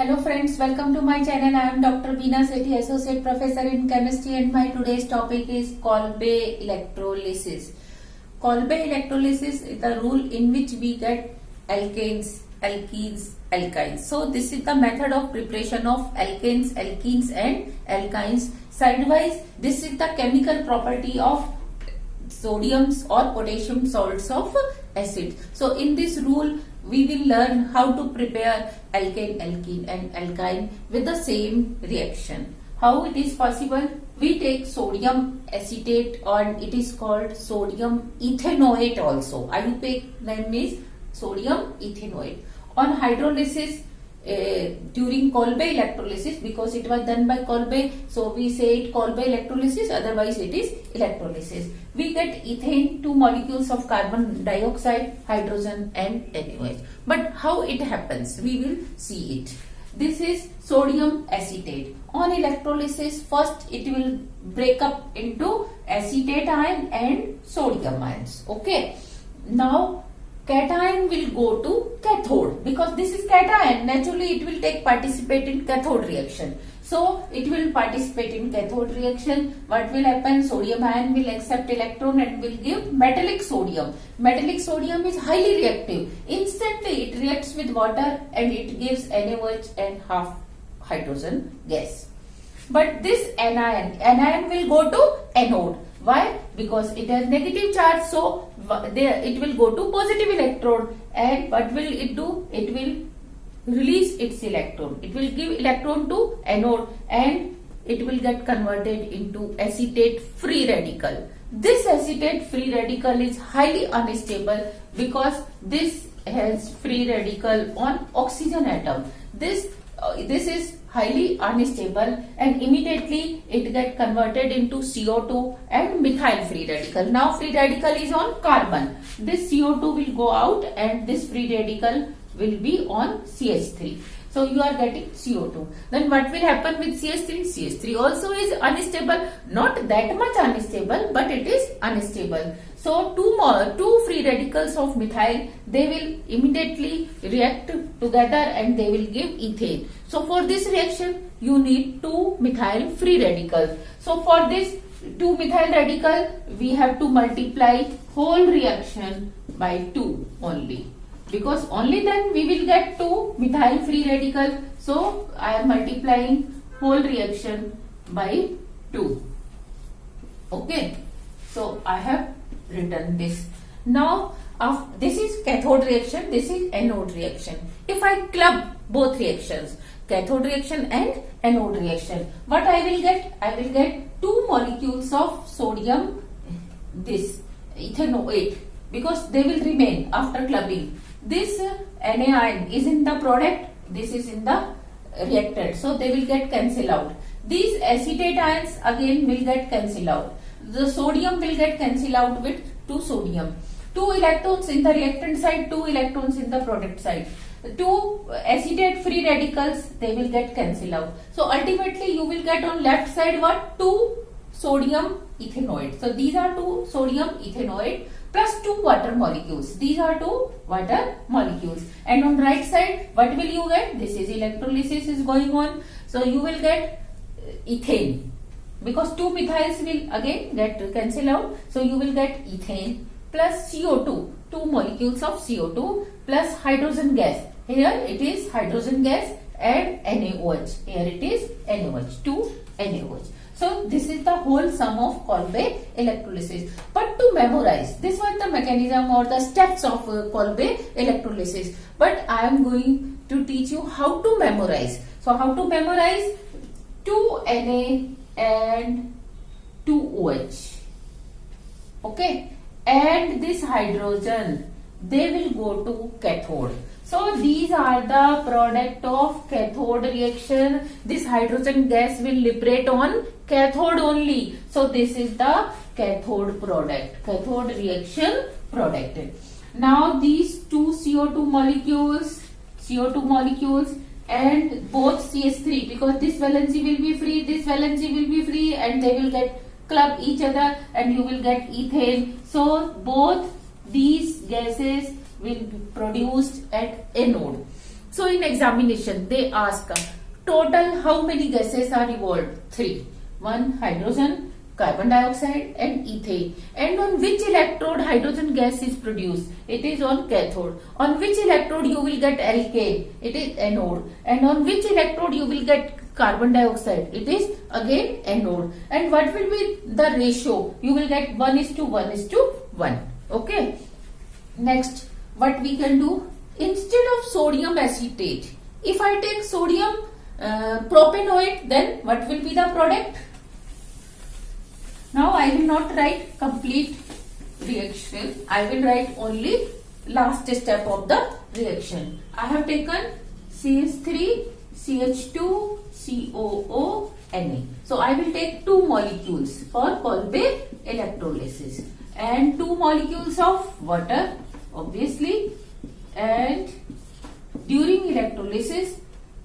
Hello friends, welcome to my channel. I am Dr. Beena Sethi, Associate Professor in Chemistry, and my today's topic is Kolbe electrolysis. Kolbe electrolysis is the rule in which we get alkanes, alkenes, alkynes. So this is the method of preparation of alkanes, alkenes and alkynes. Sidewise, this is the chemical property of sodiums or potassium salts of acid. So in this rule, we will learn how to prepare alkane, alkene and alkyne with the same reaction. How it is possible? We take sodium acetate, and it is called sodium ethanoate also. IUPAC name is sodium ethanoate. On hydrolysis, during Kolbe electrolysis, because it was done by Kolbe, so we say it Kolbe electrolysis, otherwise it is electrolysis. We get ethane, 2 molecules of carbon dioxide, hydrogen and NaOH. But how it happens? We will see it. This is sodium acetate. On electrolysis, first it will break up into acetate ion and sodium ions. Okay. Now cation will go to cathode, because this is cation. Naturally, it will participate in cathode reaction. So it will participate in cathode reaction. What will happen? Sodium ion will accept electron and will give metallic sodium. Metallic sodium is highly reactive. Instantly it reacts with water and it gives NaOH and half hydrogen gas. But this anion will go to anode. Why? Because it has negative charge, so there it will go to positive electrode, and what will it do? It will release its electron. It will give electron to anode and it will get converted into acetate free radical. This acetate free radical is highly unstable because this has free radical on oxygen atom. This is highly unstable, and immediately it get converted into CO2 and methyl free radical. Now free radical is on carbon. This CO2 will go out and this free radical will be on CH3. So you are getting CO2. Then what will happen with CH3? CH3 also is unstable, not that much unstable, but it is unstable. So two free radicals of methyl, they will immediately react together and they will give ethane. So for this reaction, you need 2 methyl free radicals. So for this 2 methyl radical, we have to multiply whole reaction by 2 only. Because only then we will get 2 methyl free radicals. So I am multiplying whole reaction by 2. Okay. So I have written this. Now this is cathode reaction, this is anode reaction. If I club both reactions, cathode reaction and anode reaction, what I will get? I will get 2 molecules of sodium, this ethanoate, because they will remain after clubbing. This Na ion is in the product, this is in the reactant, so they will get cancelled out. These acetate ions again will get cancelled out. The sodium will get cancelled out with 2 sodium. 2 electrons in the reactant side, 2 electrons in the product side. 2 acetate free radicals, they will get cancelled out. So ultimately you will get on left side what? 2 sodium ethanoate. So these are 2 sodium ethanoate plus 2 water molecules. These are 2 water molecules. And on right side, what will you get? This is electrolysis is going on. So you will get ethane. Because 2 methyls will again get cancelled out. So you will get ethane plus CO2. 2 molecules of CO2 plus hydrogen gas. Here it is hydrogen gas and NaOH. Here it is NaOH. 2 NaOH. So this is the whole sum of Kolbe electrolysis. But to memorize, this was the mechanism or the steps of Kolbe electrolysis. But I am going to teach you how to memorize. So how to memorize? 2 Na and 2 OH. Okay. And this hydrogen, they will go to cathode. So these are the product of cathode reaction. This hydrogen gas will liberate on cathode only. So this is the cathode product, cathode reaction product. Now these 2 CO2 molecules and both CH3, because this valency will be free, this valency will be free, and they will get club each other and you will get ethane. So both these gases will be produced at anode. So So in examination, they ask total how many gases are evolved? 3. One hydrogen, carbon dioxide and ethane. And on which electrode hydrogen gas is produced? It is on cathode. On which electrode you will get alkane? It is anode. And on which electrode you will get carbon dioxide? It is again anode. And what will be the ratio? You will get 1:1:1. Okay. Next, what we can do? Instead of sodium acetate, if I take sodium propanoate, then what will be the product? Now I will not write complete reaction. I will write only last step of the reaction. I have taken CH3, CH2, COO, Na. So I will take 2 molecules for Kolbe electrolysis and 2 molecules of water, obviously, and during electrolysis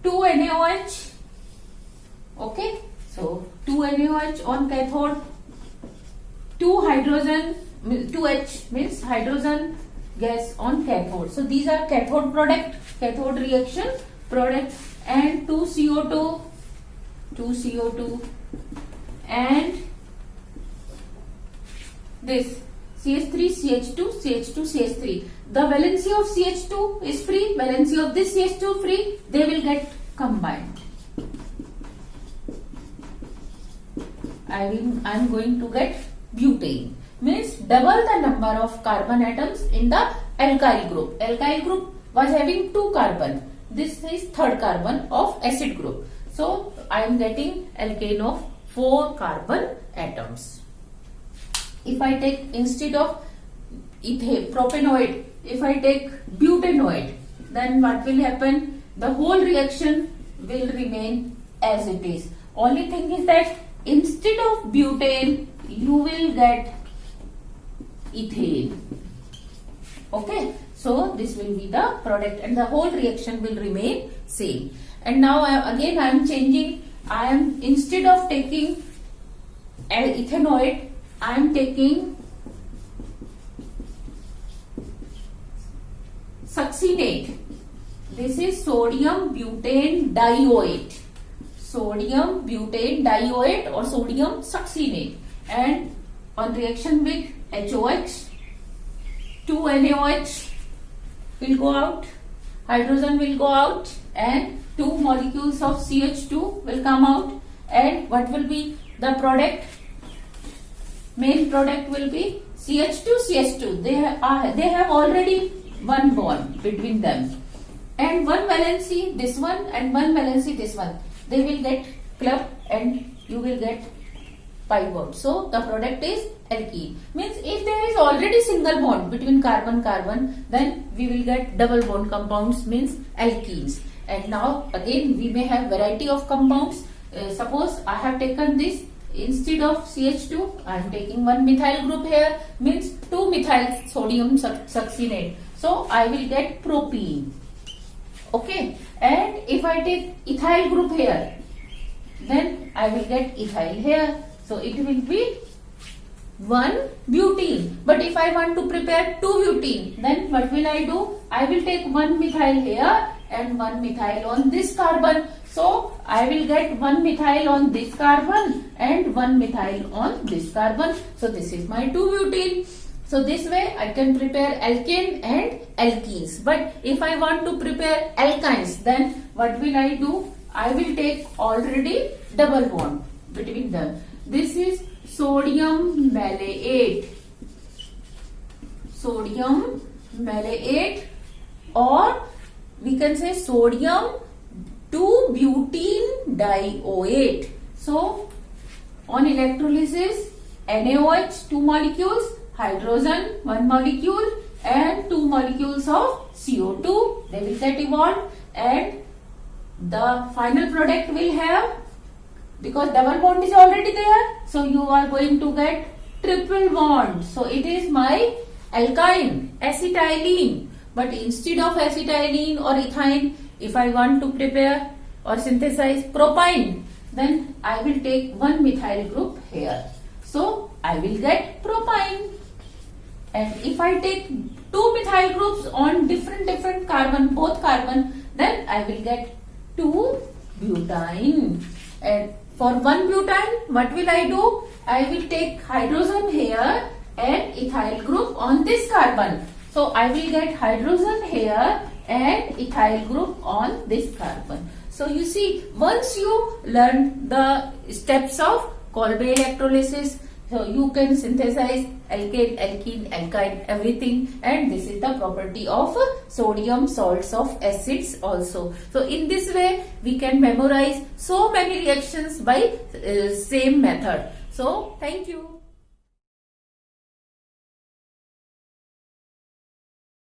2 NaOH. Okay, so 2 NaOH on cathode, 2 hydrogen, 2H means hydrogen gas on cathode. So these are cathode product, cathode reaction product, and 2 CO2 and this CH3, CH2, CH2, CH3. The valency of CH2 is free, valency of this CH2 free, they will get combined. I am going to get butane, means double the number of carbon atoms in the alkyl group. Alkyl group was having 2 carbon. This is 3rd carbon of acid group. So I am getting alkane of 4 carbon atoms. If I take instead of propanoid, if I take butanoid, then what will happen? The whole reaction will remain as it is. Only thing is that instead of butane, you will get ethane. Okay, so this will be the product and the whole reaction will remain same. And now again I am changing. I am, instead of taking ethanoid, I am taking succinate. This is sodium butane dioate. Sodium butane dioate or sodium succinate. And on reaction with HOH, 2 NaOH will go out, hydrogen will go out, and 2 molecules of CH2 will come out. And what will be the product? Main product will be CH2, CH2. They have already 1 bond between them. And 1 valency this one and 1 valency this one. They will get club and you will get pi bond. So the product is alkene. Means if there is already single bond between carbon, then we will get double bond compounds, means alkenes. And now again we may have variety of compounds. Suppose I have taken this, instead of CH2, I am taking 1 methyl group here, means 2 methyl sodium succinate. So I will get propene. Okay, and if I take ethyl group here, then I will get ethyl here. So it will be 1 butene. But if I want to prepare 2 butene, then what will I do? I will take 1 methyl here and 1 methyl on this carbon. So I will get 1 methyl on this carbon and 1 methyl on this carbon. So this is my 2 butene. So this way I can prepare alkane and alkenes. But if I want to prepare alkynes, then what will I do? I will take already double bond between them. This is sodium malate. Sodium malate, or we can say sodium 2-butene dioate. So on electrolysis, NaOH 2 molecules, hydrogen 1 molecule and 2 molecules of CO2, they will get evolved, and the final product will have, because double bond is already there, so you are going to get triple bond. So it is my alkyne, acetylene. But instead of acetylene or ethine, if I want to prepare or synthesize propyne, then I will take 1 methyl group here. So I will get propyne. And if I take 2 methyl groups on different carbon, both carbon, then I will get 2 butane. And for 1 butane, what will I do? I will take hydrogen here and ethyl group on this carbon. So I will get hydrogen here and ethyl group on this carbon. So you see, once you learn the steps of Kolbe electrolysis, so you can synthesize alkane, alkene, alkyne, everything, and this is the property of sodium salts of acids also. So in this way we can memorize so many reactions by same method. So thank you.